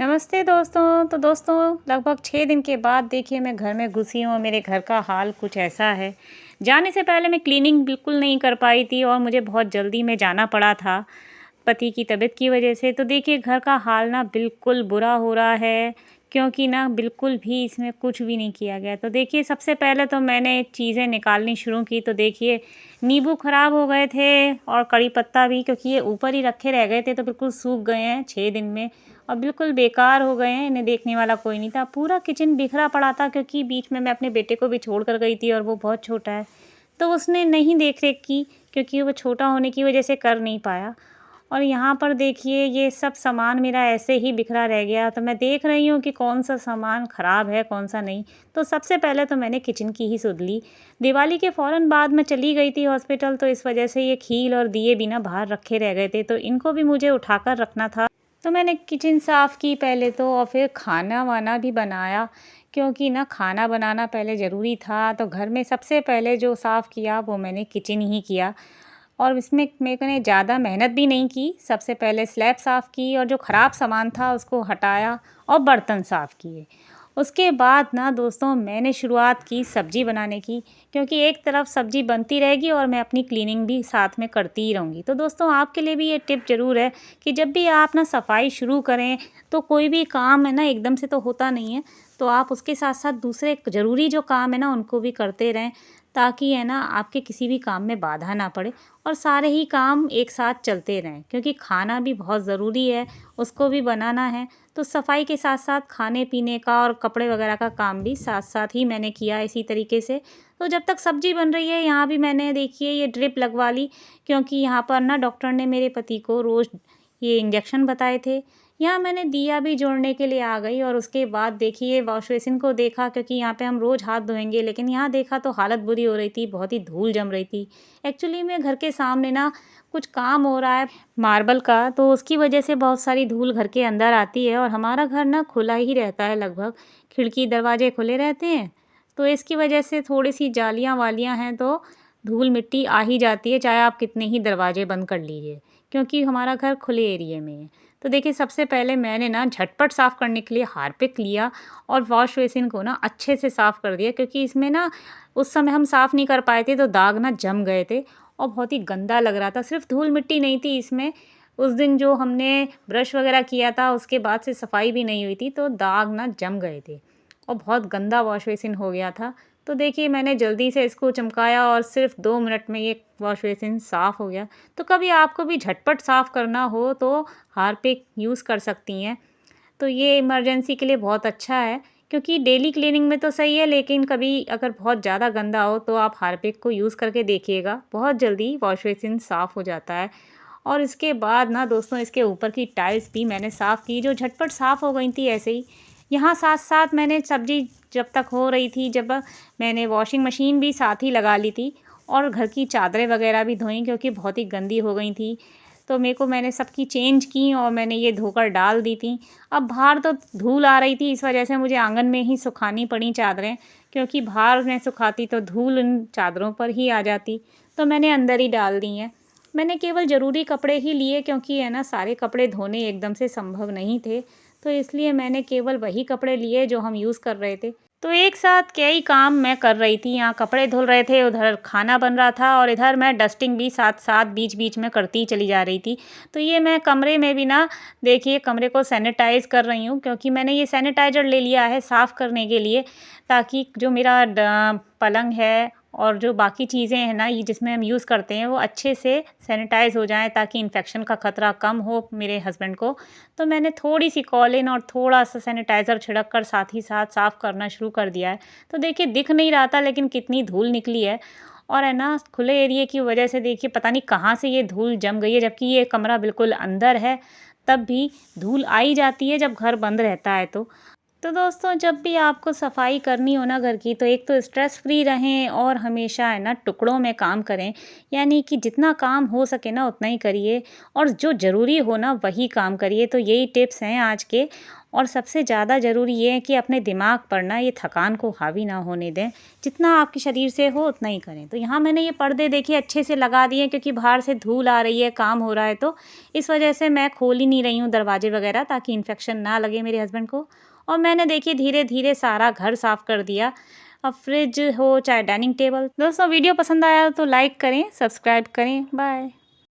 नमस्ते दोस्तों। तो दोस्तों लगभग 6 दिन के बाद देखिए मैं घर में घुसी हूँ और मेरे घर का हाल कुछ ऐसा है। जाने से पहले मैं क्लीनिंग बिल्कुल नहीं कर पाई थी और मुझे बहुत जल्दी में जाना पड़ा था, पति की तबीयत की वजह से। तो देखिए घर का हाल ना बिल्कुल बुरा हो रहा है, क्योंकि ना बिल्कुल भी इसमें कुछ भी नहीं किया गया। तो देखिए सबसे पहले तो मैंने चीज़ें निकालनी शुरू की, तो देखिए नींबू ख़राब हो गए थे और कड़ी पत्ता भी, क्योंकि ये ऊपर ही रखे रह गए थे तो बिल्कुल सूख गए हैं 6 दिन में और बिल्कुल बेकार हो गए हैं। इन्हें देखने वाला कोई नहीं था। पूरा किचन बिखरा पड़ा था, क्योंकि बीच में मैं अपने बेटे को भी छोड़ कर गई थी और वो बहुत छोटा है, तो उसने नहीं देख रेख की, क्योंकि वो छोटा होने की वजह से कर नहीं पाया। और यहाँ पर देखिए ये सब सामान मेरा ऐसे ही बिखरा रह गया। तो मैं देख रही हूँ कि कौन सा सामान ख़राब है कौन सा नहीं। तो सबसे पहले तो मैंने किचन की ही सुध ली। दिवाली के फ़ौरन बाद मैं चली गई थी हॉस्पिटल, तो इस वजह से ये खील और दिए भी ना बाहर रखे रह गए थे, तो इनको भी मुझे उठाकर रखना था। तो मैंने किचन साफ़ की पहले तो, और फिर खाना वाना भी बनाया, क्योंकि ना खाना बनाना पहले ज़रूरी था। तो घर में सबसे पहले जो साफ़ किया वो मैंने किचन ही किया, और इसमें मैंने ज़्यादा मेहनत भी नहीं की। सबसे पहले स्लैब साफ़ की और जो ख़राब सामान था उसको हटाया और बर्तन साफ़ किए। उसके बाद ना दोस्तों मैंने शुरुआत की सब्ज़ी बनाने की, क्योंकि एक तरफ सब्ज़ी बनती रहेगी और मैं अपनी क्लीनिंग भी साथ में करती ही रहूँगी। तो दोस्तों आपके लिए भी ये टिप ज़रूर है कि जब भी आप ना सफाई शुरू करें, तो कोई भी काम है ना एकदम से तो होता नहीं है, तो आप उसके साथ-साथ दूसरे ज़रूरी जो काम है ना उनको भी करते रहें, ताकि है ना आपके किसी भी काम में बाधा ना पड़े और सारे ही काम एक साथ चलते रहें, क्योंकि खाना भी बहुत ज़रूरी है, उसको भी बनाना है। तो सफाई के साथ-साथ खाने-पीने का और कपड़े वगैरह का काम भी साथ-साथ ही मैंने किया इसी तरीके से। तो जब तक सब्ज़ी बन रही है, यहाँ भी मैंने देखिए ये ड्रिप लगवा ली, क्योंकि यहाँ पर ना डॉक्टर ने मेरे पति को रोज़ ये इंजेक्शन बताए थे। यहाँ मैंने दिया भी जोड़ने के लिए आ गई, और उसके बाद देखिए वॉश बेसिन को देखा, क्योंकि यहाँ पे हम रोज़ हाथ धोएँगे, लेकिन यहाँ देखा तो हालत बुरी हो रही थी, बहुत ही धूल जम रही थी। एक्चुअली में घर के सामने ना कुछ काम हो रहा है मार्बल का, तो उसकी वजह से बहुत सारी धूल घर के अंदर आती है, और हमारा घर ना खुला ही रहता है लगभग, खिड़की दरवाजे खुले रहते हैं, तो इसकी वजह से थोड़ी-सी जालियाँ-वालियाँ हैं, तो धूल मिट्टी आ ही जाती है, चाहे आप कितने ही दरवाजे बंद कर लीजिए, क्योंकि हमारा घर खुले एरिये में है। तो देखिए सबसे पहले मैंने ना झटपट साफ़ करने के लिए हार्पिक लिया और वॉश बेसिन को ना अच्छे से साफ़ कर दिया, क्योंकि इसमें ना उस समय हम साफ़ नहीं कर पाए थे तो दाग ना जम गए थे और बहुत ही गंदा लग रहा था। सिर्फ़ धूल मिट्टी नहीं थी इसमें, उस दिन जो हमने ब्रश वग़ैरह किया था उसके बाद से सफाई भी नहीं हुई थी, तो दाग ना जम गए थे और बहुत गंदा वॉश बेसिन हो गया था। तो देखिए मैंने जल्दी से इसको चमकाया और सिर्फ़ 2 मिनट में ये वॉश बेसिन साफ़ हो गया। तो कभी आपको भी झटपट साफ़ करना हो तो हार्पिक यूज़ कर सकती हैं। तो ये इमरजेंसी के लिए बहुत अच्छा है, क्योंकि डेली क्लीनिंग में तो सही है, लेकिन कभी अगर बहुत ज़्यादा गंदा हो तो आप हार्पिक को यूज़ करके देखिएगा, बहुत जल्दी वॉश बेसिन साफ़ हो जाता है। और इसके बाद ना दोस्तों इसके ऊपर की टाइल्स भी मैंने साफ़ की, जो झटपट साफ़ हो गई थी ऐसे ही। यहाँ साथ-साथ मैंने सब्ज़ी जब तक हो रही थी, जब मैंने वॉशिंग मशीन भी साथ ही लगा ली थी और घर की चादरें वगैरह भी धोई, क्योंकि बहुत ही गंदी हो गई थी। तो मैंने सबकी चेंज की और मैंने ये धोकर डाल दी थी। अब बाहर तो धूल आ रही थी, इस वजह से मुझे आंगन में ही सुखानी पड़ी चादरें, क्योंकि बाहर मैं सुखाती तो धूल उन चादरों पर ही आ जाती, तो मैंने अंदर ही डाल दी हैं। मैंने केवल ज़रूरी कपड़े ही लिए, क्योंकि है ना सारे कपड़े धोने एकदम से संभव नहीं थे, तो इसलिए मैंने केवल वही कपड़े लिए जो हम यूज़ कर रहे थे। तो एक साथ कई काम मैं कर रही थी, यहाँ कपड़े धुल रहे थे, उधर खाना बन रहा था और इधर मैं डस्टिंग भी साथ-साथ बीच-बीच में करती चली जा रही थी। तो ये मैं कमरे में भी ना देखिए कमरे को सैनिटाइज़ कर रही हूँ, क्योंकि मैंने ये सैनिटाइज़र ले लिया है साफ़ करने के लिए, ताकि जो मेरा पलंग है और जो बाकी चीज़ें हैं ना ये जिसमें हम यूज़ करते हैं वो अच्छे से सैनिटाइज़ हो जाएँ, ताकि इन्फेक्शन का खतरा कम हो मेरे हस्बैंड को। तो मैंने थोड़ी-सी कॉलिन और थोड़ा-सा सैनिटाइज़र छिड़क कर साथ ही साथ साफ़ करना शुरू कर दिया है। तो देखिए दिख नहीं रहा था, लेकिन कितनी धूल निकली है, और है ना खुले एरिये की वजह से देखिए पता नहीं कहाँ से ये धूल जम गई है, जबकि ये कमरा बिल्कुल अंदर है, तब भी धूल आ ही जाती है जब घर बंद रहता है तो। तो दोस्तों जब भी आपको सफाई करनी हो ना घर की, तो एक तो स्ट्रेस फ्री रहें और हमेशा है ना टुकड़ों में काम करें। यानी कि जितना काम हो सके ना उतना ही करिए और जो ज़रूरी हो ना वही काम करिए। तो यही टिप्स हैं आज के। और सबसे ज़्यादा ज़रूरी ये है कि अपने दिमाग पर ना ये थकान को हावी ना होने दें। जितना आपके शरीर से हो उतना ही करें। तो यहाँ मैंने ये पर्दे देखिए अच्छे से लगा दिए, क्योंकि बाहर से धूल आ रही है, काम हो रहा है, तो इस वजह से मैं खोल ही नहीं रही हूँ दरवाजे वगैरह, ताकि इन्फेक्शन ना लगे मेरे हस्बैंड को। और मैंने देखिए धीरे-धीरे सारा घर साफ़ कर दिया। अब फ्रिज हो चाहे डाइनिंग टेबल। दोस्तों वीडियो पसंद आया तो लाइक करें, सब्सक्राइब करें। बाय।